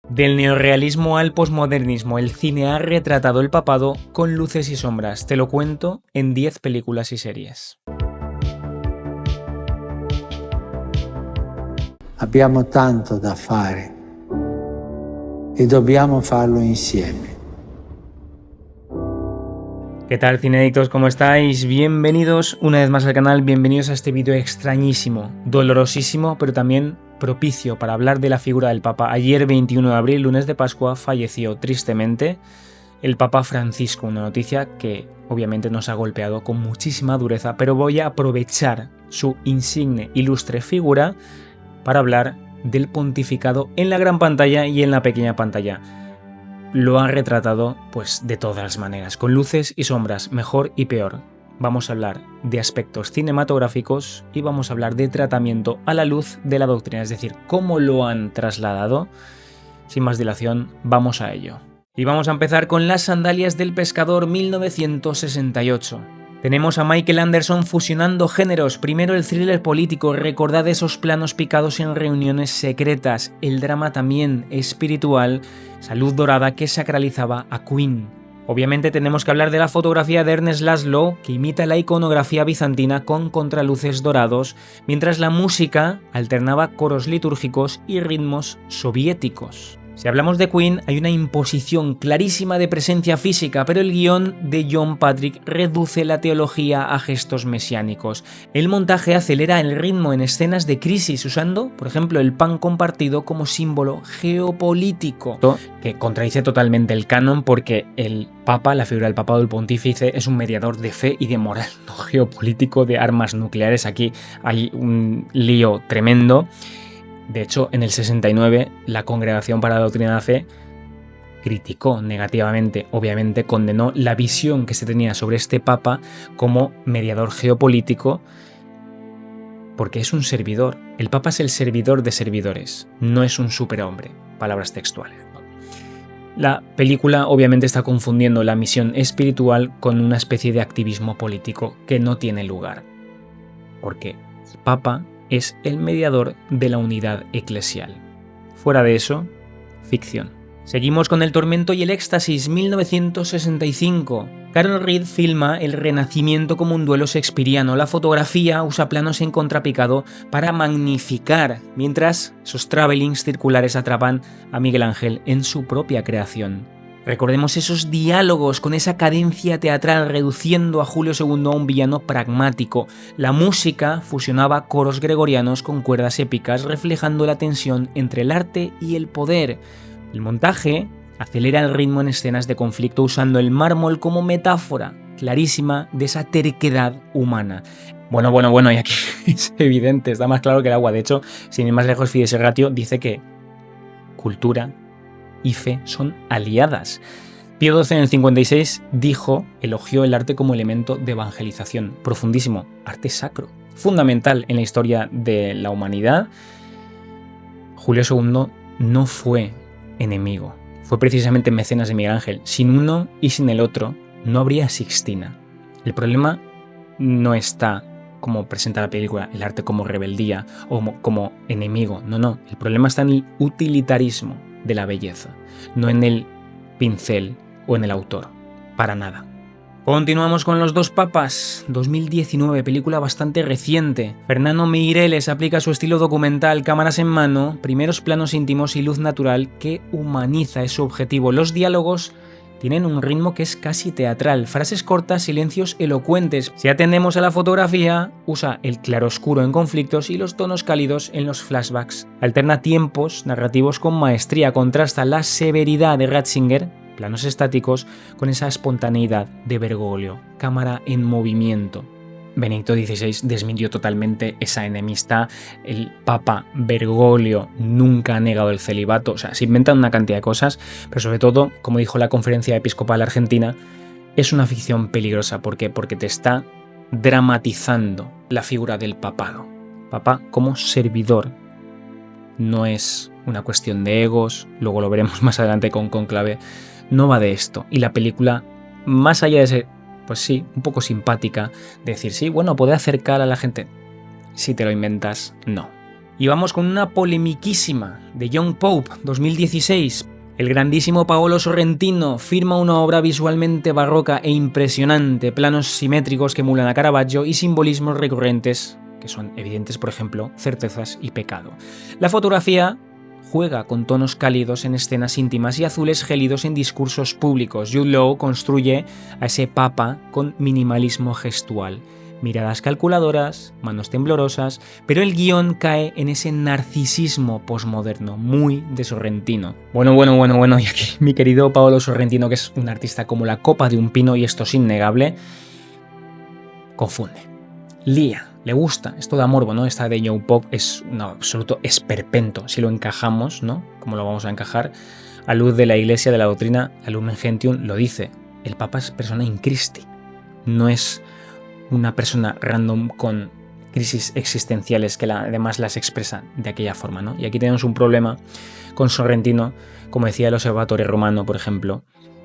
Del neorrealismo al posmodernismo, el cine ha retratado el papado con luces y sombras. Te lo cuento en 10 películas y series. Abbiamo tanto da fare e dobbiamo farlo insieme. ¿Qué tal, cineadictos? ¿Cómo estáis? Bienvenidos una vez más al canal, bienvenidos a este vídeo extrañísimo, dolorosísimo, pero también propicio para hablar de la figura del Papa. Ayer, 21 de abril, lunes de Pascua, falleció tristemente el Papa Francisco, una noticia que obviamente nos ha golpeado con muchísima dureza, pero voy a aprovechar su insigne, ilustre figura para hablar del pontificado en la gran pantalla y en la pequeña pantalla. Lo han retratado pues de todas las maneras, con luces y sombras, mejor y peor. Vamos a hablar de aspectos cinematográficos y vamos a hablar de tratamiento a la luz de la doctrina, es decir, cómo lo han trasladado. Sin más dilación, vamos a ello. Y vamos a empezar con Las sandalias del pescador, 1968. Tenemos a Michael Anderson fusionando géneros, primero el thriller político, recordad esos planos picados en reuniones secretas, el drama también espiritual, Salud dorada que sacralizaba a Queen. Obviamente tenemos que hablar de la fotografía de Ernest Laszlo, que imita la iconografía bizantina con contraluces dorados, mientras la música alternaba coros litúrgicos y ritmos soviéticos. Si hablamos de Queen, hay una imposición clarísima de presencia física, pero el guión de John Patrick reduce la teología a gestos mesiánicos. El montaje acelera el ritmo en escenas de crisis, usando, por ejemplo, el pan compartido como símbolo geopolítico, que contradice totalmente el canon porque el Papa, la figura del papado del pontífice, es un mediador de fe y de moral, no geopolítico de armas nucleares. Aquí hay un lío tremendo. De hecho, en el 69, la Congregación para la Doctrina de la Fe criticó negativamente, obviamente condenó la visión que se tenía sobre este Papa como mediador geopolítico, porque es un servidor. El Papa es el servidor de servidores, no es un superhombre, palabras textuales. La película obviamente está confundiendo la misión espiritual con una especie de activismo político que no tiene lugar, porque el Papa es el mediador de la unidad eclesial. Fuera de eso, ficción. Seguimos con El tormento y el éxtasis, 1965. Carol Reed filma el Renacimiento como un duelo shakespeariano. La fotografía usa planos en contrapicado para magnificar, mientras esos travelings circulares atrapan a Miguel Ángel en su propia creación. Recordemos esos diálogos con esa cadencia teatral reduciendo a Julio II a un villano pragmático. La música fusionaba coros gregorianos con cuerdas épicas, reflejando la tensión entre el arte y el poder. El montaje acelera el ritmo en escenas de conflicto usando el mármol como metáfora clarísima de esa terquedad humana. Bueno, y aquí es evidente, está más claro que el agua. De hecho, sin ir más lejos, Fides Ratio dice que cultura y fe son aliadas. Pío XII en el 56 elogió el arte como elemento de evangelización. Profundísimo, arte sacro, fundamental en la historia de la humanidad. Julio II no fue enemigo, fue precisamente mecenas de Miguel Ángel. Sin uno y sin el otro no habría Sixtina. El problema no está, como presenta la película, el arte como rebeldía o como enemigo. No, el problema está en el utilitarismo de la belleza, no en el pincel o en el autor, para nada. Continuamos con Los dos papas, 2019, película bastante reciente. Fernando Meireles aplica su estilo documental, cámaras en mano, primeros planos íntimos y luz natural que humaniza, es su objetivo. Los diálogos tienen un ritmo que es casi teatral, frases cortas, silencios elocuentes. Si atendemos a la fotografía, usa el claroscuro en conflictos y los tonos cálidos en los flashbacks. Alterna tiempos narrativos con maestría, contrasta la severidad de Ratzinger, planos estáticos, con esa espontaneidad de Bergoglio, cámara en movimiento. Benedicto XVI desmintió totalmente esa enemistad. El Papa Bergoglio nunca ha negado el celibato. O sea, se inventan una cantidad de cosas, pero sobre todo, como dijo la Conferencia Episcopal Argentina, es una ficción peligrosa. ¿Por qué? Porque te está dramatizando la figura del papado. Papa como servidor. No es una cuestión de egos, luego lo veremos más adelante con Conclave. No va de esto. Y la película, más allá de ser, pues sí, un poco simpática, decir, sí, bueno, puede acercar a la gente. Si te lo inventas, no. Y vamos con una polemiquísima de Young Pope 2016. El grandísimo Paolo Sorrentino firma una obra visualmente barroca e impresionante, planos simétricos que emulan a Caravaggio y simbolismos recurrentes que son evidentes, por ejemplo, certezas y pecado. La fotografía juega con tonos cálidos en escenas íntimas y azules gélidos en discursos públicos. Jude Law construye a ese papa con minimalismo gestual. Miradas calculadoras, manos temblorosas, pero el guión cae en ese narcisismo posmoderno, muy de Sorrentino. Bueno, y aquí mi querido Paolo Sorrentino, que es un artista como la copa de un pino, y esto es innegable, confunde, lía, le gusta, esto da morbo, ¿no? Esta de Young Pope es un absoluto esperpento, si lo encajamos, ¿no? Como lo vamos a encajar, a luz de la Iglesia, de la doctrina, la Lumen Gentium lo dice, el Papa es persona in Christi, no es una persona random con crisis existenciales que además las expresa de aquella forma, ¿no? Y aquí tenemos un problema con Sorrentino, como decía el Observatorio Romano, por ejemplo,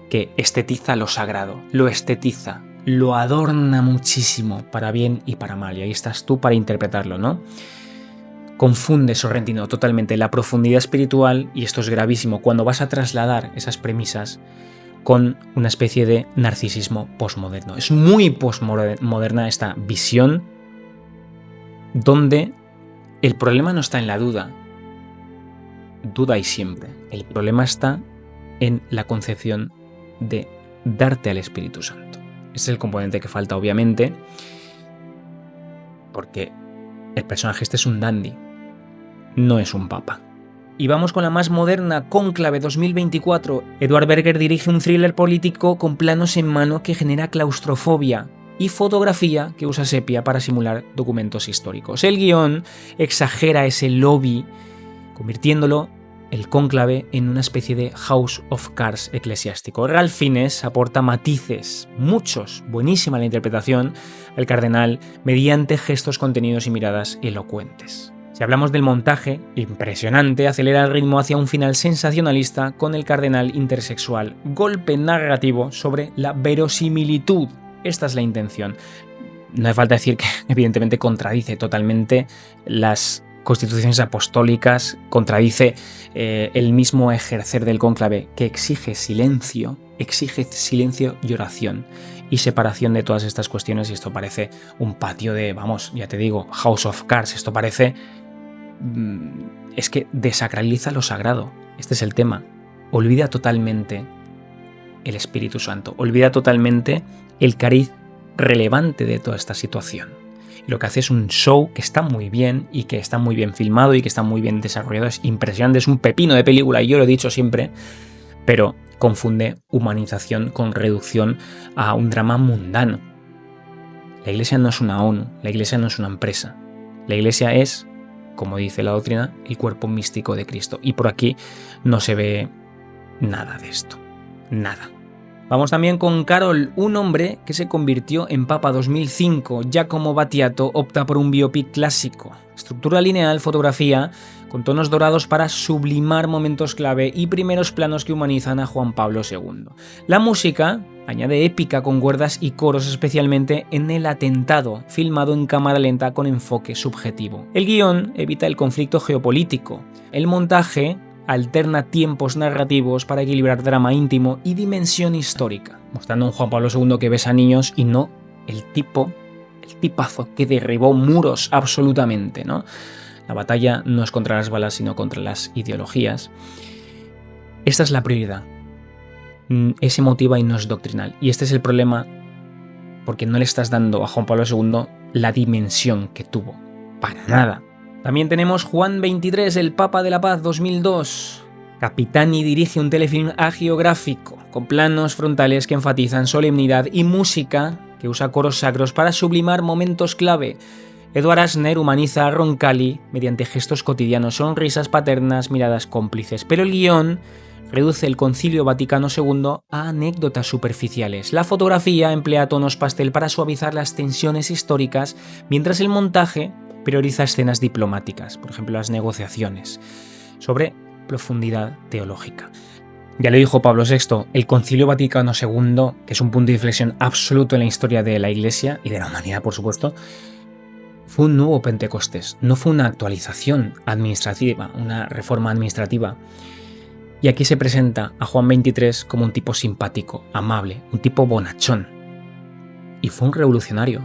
que estetiza lo sagrado, lo estetiza, lo adorna muchísimo para bien y para mal, y ahí estás tú para interpretarlo, ¿no? Confunde Sorrentino totalmente la profundidad espiritual, y esto es gravísimo, cuando vas a trasladar esas premisas con una especie de narcisismo posmoderno. Es muy posmoderna esta visión, donde el problema no está en la duda. Duda hay siempre. El problema está en la concepción de darte al Espíritu Santo. Ese es el componente que falta, obviamente, porque el personaje este es un dandy, no es un papa. Y vamos con la más moderna, Cónclave 2024. Edward Berger dirige un thriller político con planos en mano que genera claustrofobia y fotografía que usa sepia para simular documentos históricos. El guión exagera ese lobby, convirtiéndolo, el cónclave, en una especie de House of Cards eclesiástico. Ralph Fiennes aporta matices, muchos, buenísima la interpretación, al cardenal mediante gestos contenidos y miradas elocuentes. Si hablamos del montaje, impresionante, acelera el ritmo hacia un final sensacionalista con el cardenal intersexual. Golpe narrativo sobre la verosimilitud. Esta es la intención. No hace falta decir que evidentemente contradice totalmente las constituciones apostólicas, contradice el mismo ejercer del cónclave, que exige silencio y oración y separación de todas estas cuestiones, y esto parece un patio de, vamos, ya te digo, House of Cards. Esto parece... es que desacraliza lo sagrado. Este es el tema. Olvida totalmente el Espíritu Santo, olvida totalmente el cariz relevante de toda esta situación. Y lo que hace es un show que está muy bien, y que está muy bien filmado, y que está muy bien desarrollado. Es impresionante, es un pepino de película, y yo lo he dicho siempre, pero confunde humanización con reducción a un drama mundano. La Iglesia no es una ONU, la Iglesia no es una empresa. La Iglesia es, como dice la doctrina, el cuerpo místico de Cristo. Y por aquí no se ve nada de esto. Nada. Vamos también con Carol, un hombre que se convirtió en Papa 2005. Giacomo Battiato opta por un biopic clásico. Estructura lineal, fotografía, con tonos dorados para sublimar momentos clave y primeros planos que humanizan a Juan Pablo II. La música añade épica con cuerdas y coros, especialmente en El atentado, filmado en cámara lenta con enfoque subjetivo. El guión evita el conflicto geopolítico. El montaje alterna tiempos narrativos para equilibrar drama íntimo y dimensión histórica, mostrando un Juan Pablo II que besa a niños y no el tipazo que derribó muros absolutamente, ¿no? La batalla no es contra las balas, sino contra las ideologías. Esta es la prioridad. Es emotiva y no es doctrinal. Y este es el problema, porque no le estás dando a Juan Pablo II la dimensión que tuvo. Para nada. También tenemos Juan XXIII, el Papa de la Paz 2002. Capitani dirige un telefilm hagiográfico, con planos frontales que enfatizan solemnidad y música que usa coros sacros para sublimar momentos clave. Edward Asner humaniza a Roncalli mediante gestos cotidianos, sonrisas paternas, miradas cómplices, pero el guión reduce el Concilio Vaticano II a anécdotas superficiales. La fotografía emplea tonos pastel para suavizar las tensiones históricas, mientras el montaje prioriza escenas diplomáticas, por ejemplo las negociaciones, sobre profundidad teológica. Ya lo dijo Pablo VI, el Concilio Vaticano II, que es un punto de inflexión absoluto en la historia de la Iglesia y de la humanidad, por supuesto, fue un nuevo Pentecostés, no fue una actualización administrativa, una reforma administrativa. Y aquí se presenta a Juan XXIII como un tipo simpático, amable, un tipo bonachón. Y fue un revolucionario.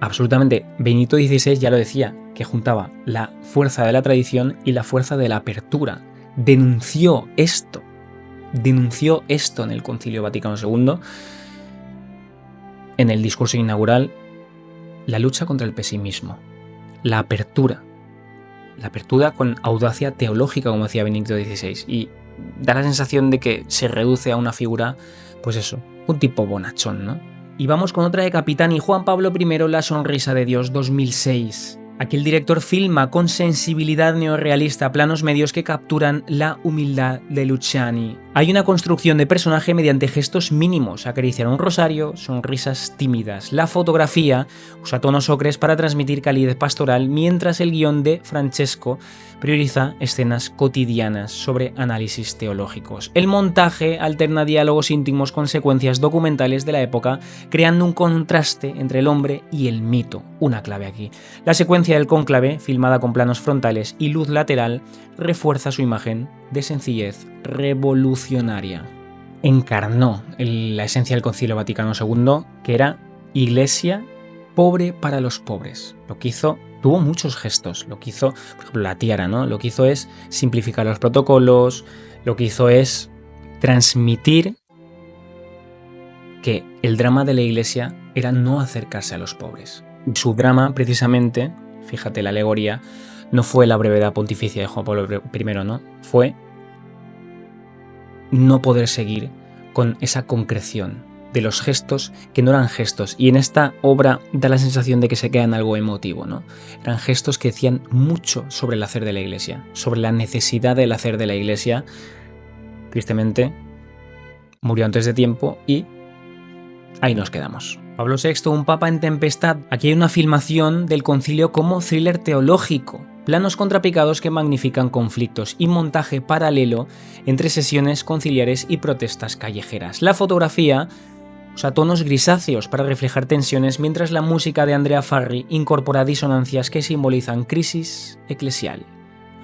Absolutamente. Benito XVI ya lo decía, que juntaba la fuerza de la tradición y la fuerza de la apertura. Denunció esto en el Concilio Vaticano II, en el discurso inaugural, la lucha contra el pesimismo, la apertura con audacia teológica, como decía Benito XVI, y da la sensación de que se reduce a una figura, pues eso, un tipo bonachón, ¿no? Y vamos con otra de Capitán y Juan Pablo I, La sonrisa de Dios, 2006. Aquí el director filma con sensibilidad neorrealista planos medios que capturan la humildad de Luciani. Hay una construcción de personaje mediante gestos mínimos, acariciar un rosario, sonrisas tímidas. La fotografía usa tonos ocres para transmitir calidez pastoral, mientras el guión de Francesco prioriza escenas cotidianas sobre análisis teológicos. El montaje alterna diálogos íntimos con secuencias documentales de la época, creando un contraste entre el hombre y el mito. Una clave aquí. La secuencia del cónclave, filmada con planos frontales y luz lateral, refuerza su imagen de sencillez revolucionaria. Encarnó la esencia del Concilio Vaticano II, que era iglesia pobre para los pobres. Lo que hizo, tuvo muchos gestos. Lo que hizo, por ejemplo, la tiara, ¿no? Lo que hizo es simplificar los protocolos, lo que hizo es transmitir que el drama de la iglesia era no acercarse a los pobres. Su drama, precisamente, fíjate la alegoría, no fue la brevedad pontificia de Juan Pablo I, ¿no? Fue no poder seguir con esa concreción de los gestos que no eran gestos. Y en esta obra da la sensación de que se queda en algo emotivo, ¿no? Eran gestos que decían mucho sobre el hacer de la iglesia, sobre la necesidad del hacer de la iglesia. Tristemente, murió antes de tiempo y ahí nos quedamos. Pablo VI, un papa en tempestad. Aquí hay una filmación del concilio como thriller teológico. Planos contrapicados que magnifican conflictos y montaje paralelo entre sesiones conciliares y protestas callejeras. La fotografía usa tonos grisáceos para reflejar tensiones, mientras la música de Andrea Farri incorpora disonancias que simbolizan crisis eclesial.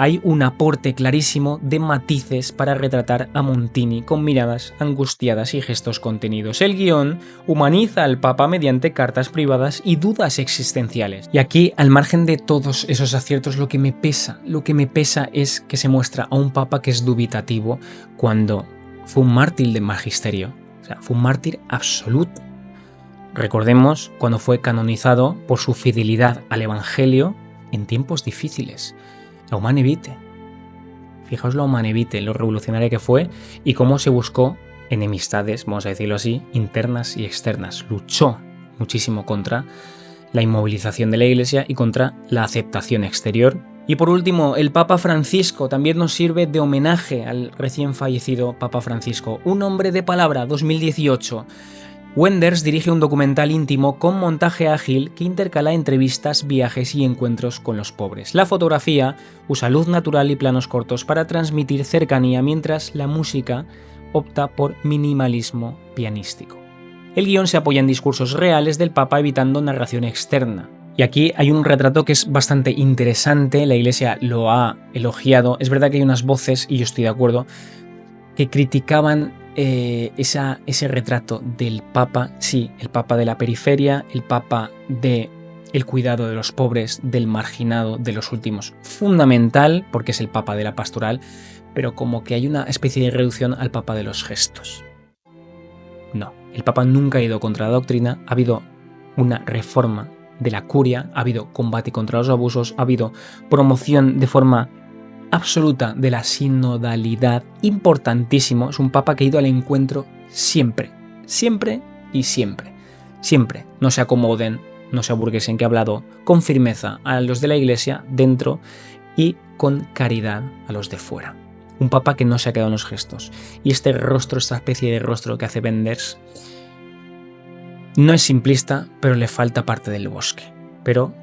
Hay un aporte clarísimo de matices para retratar a Montini con miradas angustiadas y gestos contenidos. El guión humaniza al Papa mediante cartas privadas y dudas existenciales. Y aquí, al margen de todos esos aciertos, lo que me pesa es que se muestra a un Papa que es dubitativo cuando fue un mártir del magisterio. O sea, fue un mártir absoluto. Recordemos cuando fue canonizado por su fidelidad al Evangelio en tiempos difíciles. La Humane Vitae. Fijaos la Humane Vitae, lo revolucionaria que fue y cómo se buscó enemistades, vamos a decirlo así, internas y externas. Luchó muchísimo contra la inmovilización de la Iglesia y contra la aceptación exterior. Y por último, el Papa Francisco también nos sirve de homenaje al recién fallecido Papa Francisco. Un hombre de palabra, 2018. Wenders dirige un documental íntimo con montaje ágil que intercala entrevistas, viajes y encuentros con los pobres. La fotografía usa luz natural y planos cortos para transmitir cercanía, mientras la música opta por minimalismo pianístico. El guión se apoya en discursos reales del Papa, evitando narración externa. Y aquí hay un retrato que es bastante interesante, la Iglesia lo ha elogiado. Es verdad que hay unas voces, y yo estoy de acuerdo, que criticaban ese retrato del Papa, sí, el Papa de la periferia, el Papa del cuidado de los pobres, del marginado, de los últimos. Fundamental, porque es el Papa de la pastoral, pero como que hay una especie de reducción al Papa de los gestos. No, el Papa nunca ha ido contra la doctrina, ha habido una reforma de la curia, ha habido combate contra los abusos, ha habido promoción de forma absoluta de la sinodalidad, importantísimo. Es un papa que ha ido al encuentro siempre, siempre y siempre. Siempre. No se acomoden, no se aburguesen, que ha hablado con firmeza a los de la Iglesia dentro y con caridad a los de fuera. Un papa que no se ha quedado en los gestos. Y este rostro, esta especie de rostro que hace Wenders, no es simplista, pero le falta parte del bosque. Pero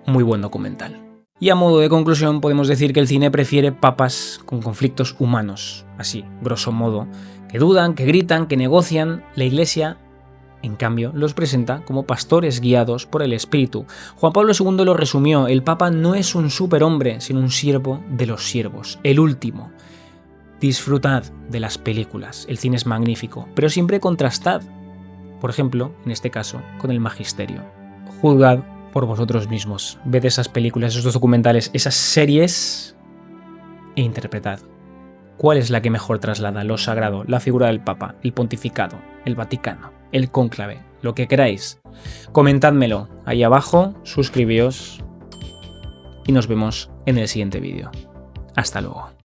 muy buen documental. Y a modo de conclusión podemos decir que el cine prefiere papas con conflictos humanos, así, grosso modo, que dudan, que gritan, que negocian. La Iglesia En cambio, los presenta como pastores guiados por el Espíritu. Juan Pablo II lo resumió: el Papa no es un superhombre, sino un siervo de los siervos, el último. Disfrutad de las películas, el cine es magnífico, pero siempre contrastad, por ejemplo, en este caso, con el magisterio. Juzgad por vosotros mismos, ved esas películas, esos documentales, esas series e interpretad. ¿Cuál es la que mejor traslada lo sagrado, la figura del Papa, el pontificado, el Vaticano, el cónclave, lo que queráis? Comentádmelo ahí abajo, suscribíos y nos vemos en el siguiente vídeo. Hasta luego.